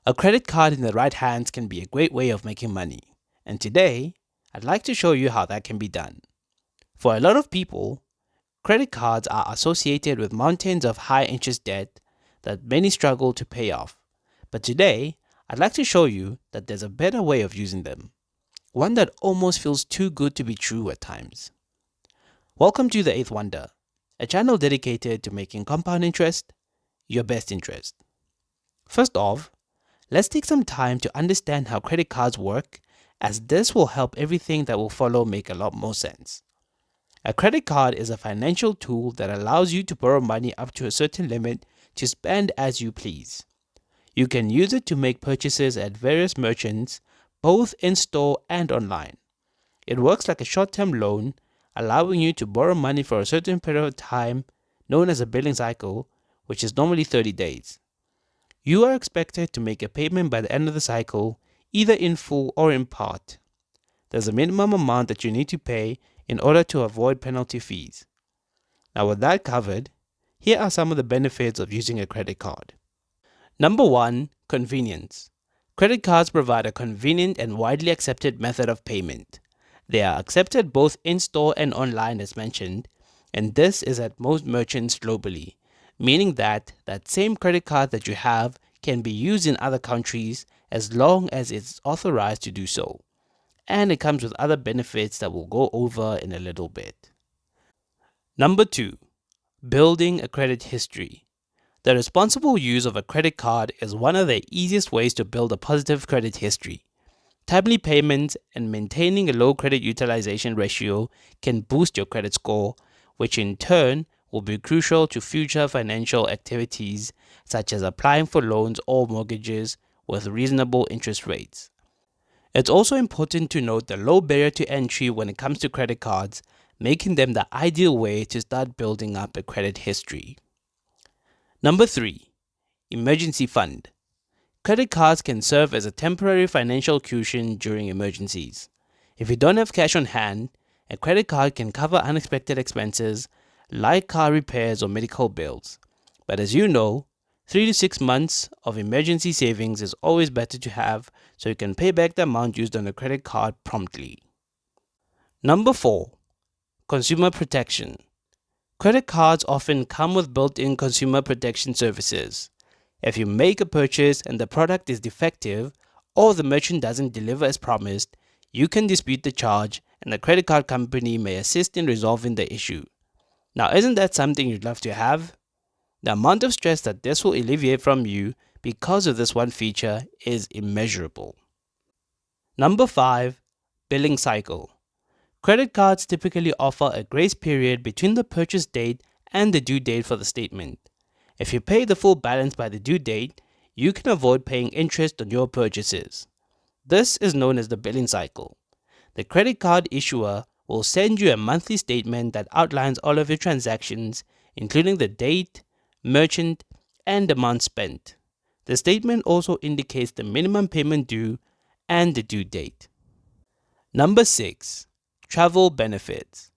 A credit card in the right hands can be a great way of making money, and today I'd like to show you how that can be done. For a lot of people, credit cards are associated with mountains of high interest debt that many struggle to pay off. But today, I'd like to show you that there's a better way of using them, one that almost feels too good to be true at times. Welcome to The Eighth Wonder, a channel dedicated to making compound interest your best interest. First off, let's take some time to understand how credit cards work, as this will help everything that will follow make a lot more sense. A credit card is a financial tool that allows you to borrow money up to a certain limit to spend as you please. You can use it to make purchases at various merchants, both in-store and online. It works like a short-term loan, allowing you to borrow money for a certain period of time, known as a billing cycle, which is normally 30 days. You are expected to make a payment by the end of the cycle, either in full or in part. There's a minimum amount that you need to pay in order to avoid penalty fees. Now, with that covered, here are some of the benefits of using a credit card. Number 1, convenience. Credit cards provide a convenient and widely accepted method of payment. They are accepted both in-store and online as mentioned, and this is at most merchants globally, meaning that same credit card that you have can be used in other countries as long as it's authorized to do so. And it comes with other benefits that we'll go over in a little bit. Number 2, building a credit history. The responsible use of a credit card is one of the easiest ways to build a positive credit history. Timely payments and maintaining a low credit utilization ratio can boost your credit score, which in turn will be crucial to future financial activities such as applying for loans or mortgages with reasonable interest rates. It's also important to note the low barrier to entry when it comes to credit cards, making them the ideal way to start building up a credit history. Number 3, emergency fund. Credit cards can serve as a temporary financial cushion during emergencies. If you don't have cash on hand, a credit card can cover unexpected expenses like car repairs or medical bills. But as you know, 3 to 6 months of emergency savings is always better to have, so you can pay back the amount used on a credit card promptly. Number 4, consumer protection. Credit cards often come with built-in consumer protection services. If you make a purchase and the product is defective or the merchant doesn't deliver as promised, you can dispute the charge and the credit card company may assist in resolving the issue. Now, isn't that something you'd love to have? The amount of stress that this will alleviate from you because of this one feature is immeasurable. Number 5, billing cycle. Credit cards typically offer a grace period between the purchase date and the due date for the statement. If you pay the full balance by the due date, you can avoid paying interest on your purchases. This is known as the billing cycle. The credit card issuer will send you a monthly statement that outlines all of your transactions, including the date, merchant, and amount spent. The statement also indicates the minimum payment due and the due date. Number 6, travel benefits.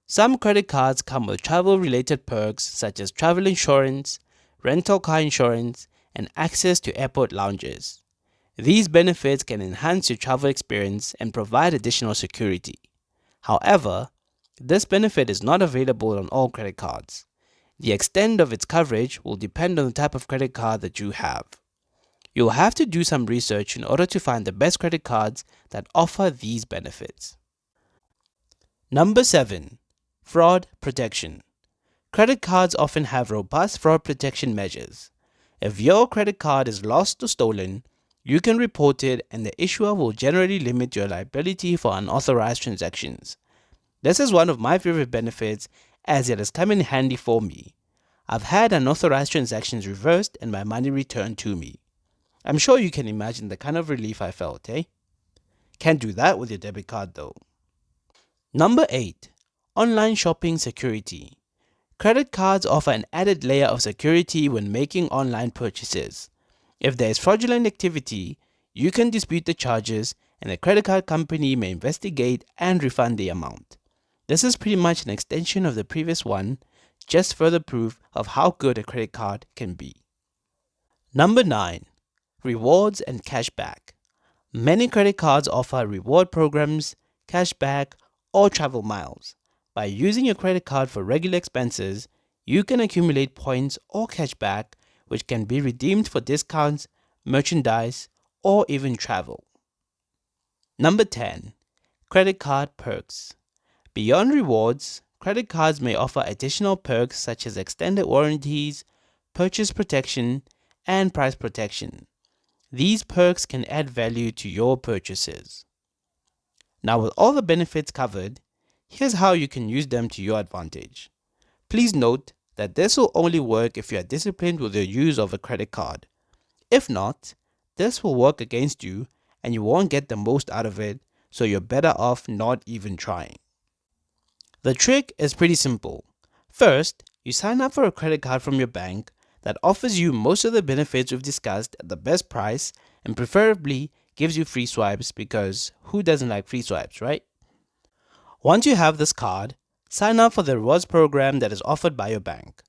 Some credit cards come with travel-related perks such as travel insurance, rental car insurance, and access to airport lounges. These benefits can enhance your travel experience and provide additional security. However, this benefit is not available on all credit cards. The extent of its coverage will depend on the type of credit card that you have. You'll have to do some research in order to find the best credit cards that offer these benefits. Number 7, fraud protection. Credit cards often have robust fraud protection measures. If your credit card is lost or stolen, you can report it and the issuer will generally limit your liability for unauthorized transactions. This is one of my favorite benefits as it has come in handy for me. I've had unauthorized transactions reversed and my money returned to me. I'm sure you can imagine the kind of relief I felt, eh? Can't do that with your debit card though. Number 8, online shopping security. Credit cards offer an added layer of security when making online purchases. If there is fraudulent activity, you can dispute the charges and the credit card company may investigate and refund the amount. This is pretty much an extension of the previous one, just further proof of how good a credit card can be. Number 9, Rewards and cashback. Many credit cards offer reward programs, cashback, or travel miles. By using your credit card for regular expenses, you can accumulate points or cashback which can be redeemed for discounts, merchandise, or even travel. Number 10. Credit card perks. Beyond rewards, credit cards may offer additional perks such as extended warranties, purchase protection, and price protection. These perks can add value to your purchases. Now, with all the benefits covered, here's how you can use them to your advantage. Please note that this will only work if you are disciplined with your use of a credit card. If not, this will work against you and you won't get the most out of it, so you're better off not even trying. The trick is pretty simple. First, you sign up for a credit card from your bank that offers you most of the benefits we've discussed at the best price and preferably gives you free swipes, because who doesn't like free swipes, right? Once you have this card, sign up for the rewards program that is offered by your bank.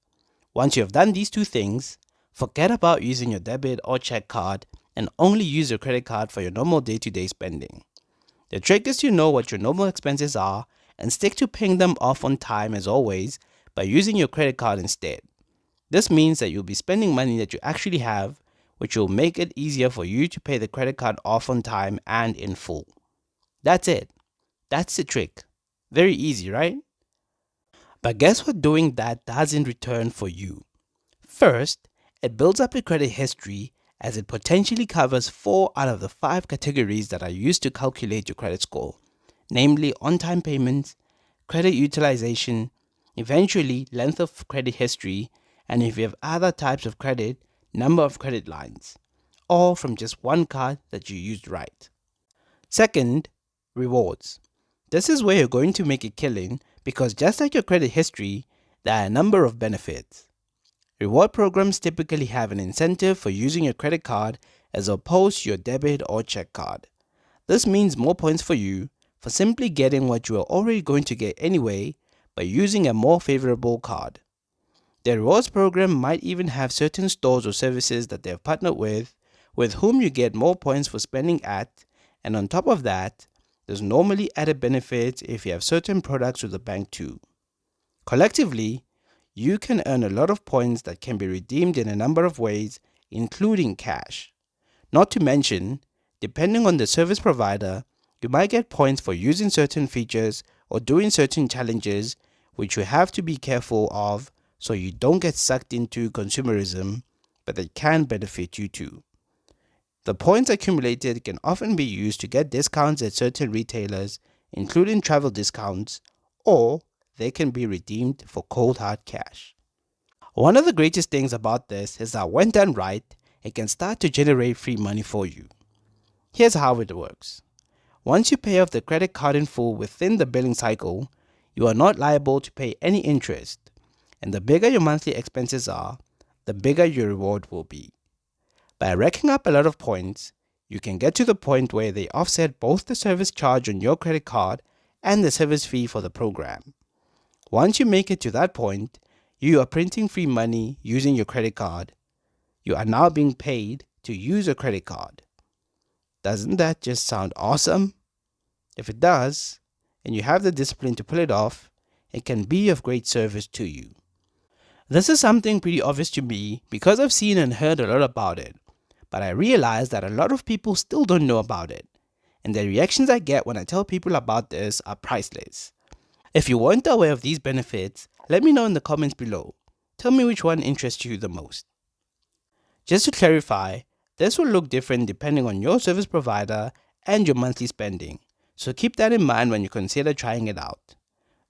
Once you have done these two things, forget about using your debit or check card and only use your credit card for your normal day-to-day spending. The trick is to know what your normal expenses are and stick to paying them off on time as always by using your credit card instead. This means that you'll be spending money that you actually have, which will make it easier for you to pay the credit card off on time and in full. That's it. That's the trick. Very easy, right? But guess what doing that does in return for you? First, it builds up your credit history as it potentially covers 4 out of the 5 categories that are used to calculate your credit score, namely on-time payments, credit utilization, eventually length of credit history, and if you have other types of credit, number of credit lines, all from just one card that you used right. Second, rewards. This is where you're going to make a killing because just like your credit history, there are a number of benefits. Reward programs typically have an incentive for using your credit card as opposed to your debit or check card. This means more points for you for simply getting what you are already going to get anyway by using a more favorable card. The rewards program might even have certain stores or services that they have partnered with whom you get more points for spending at, and on top of that, there's normally added benefits if you have certain products with the bank too. Collectively, you can earn a lot of points that can be redeemed in a number of ways, including cash. Not to mention, depending on the service provider, you might get points for using certain features or doing certain challenges, which you have to be careful of so you don't get sucked into consumerism, but they can benefit you too. The points accumulated can often be used to get discounts at certain retailers, including travel discounts, or they can be redeemed for cold hard cash. One of the greatest things about this is that when done right, it can start to generate free money for you. Here's how it works. Once you pay off the credit card in full within the billing cycle, you are not liable to pay any interest. And the bigger your monthly expenses are, the bigger your reward will be. By racking up a lot of points, you can get to the point where they offset both the service charge on your credit card and the service fee for the program. Once you make it to that point, you are printing free money using your credit card. You are now being paid to use your credit card. Doesn't that just sound awesome? If it does, and you have the discipline to pull it off, it can be of great service to you. This is something pretty obvious to me because I've seen and heard a lot about it, but I realize that a lot of people still don't know about it, and the reactions I get when I tell people about this are priceless. If you weren't aware of these benefits, let me know in the comments below. Tell me which one interests you the most. Just to clarify, this will look different depending on your service provider and your monthly spending, so keep that in mind when you consider trying it out.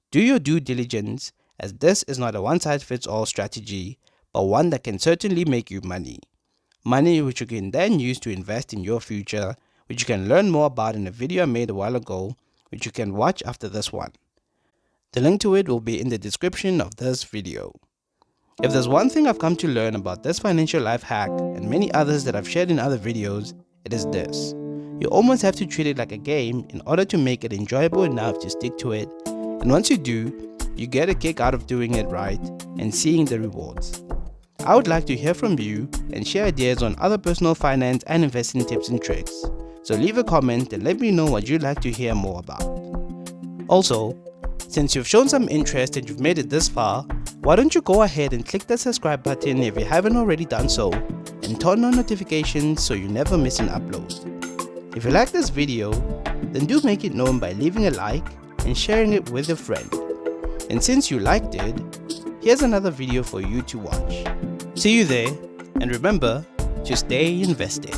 Do your due diligence, as this is not a one-size-fits-all strategy, but one that can certainly make you money. Money which you can then use to invest in your future, which you can learn more about in a video I made a while ago, which you can watch after this one. The link to it will be in the description of this video. If there's one thing I've come to learn about this financial life hack and many others that I've shared in other videos, it is this. You almost have to treat it like a game in order to make it enjoyable enough to stick to it, and once you do, you get a kick out of doing it right and seeing the rewards. I would like to hear from you and share ideas on other personal finance and investing tips and tricks. So leave a comment and let me know what you'd like to hear more about. Also, since you've shown some interest and you've made it this far, why don't you go ahead and click the subscribe button if you haven't already done so, and turn on notifications so you never miss an upload. If you like this video, then do make it known by leaving a like and sharing it with a friend. And since you liked it, here's another video for you to watch. See you there, and remember to stay invested.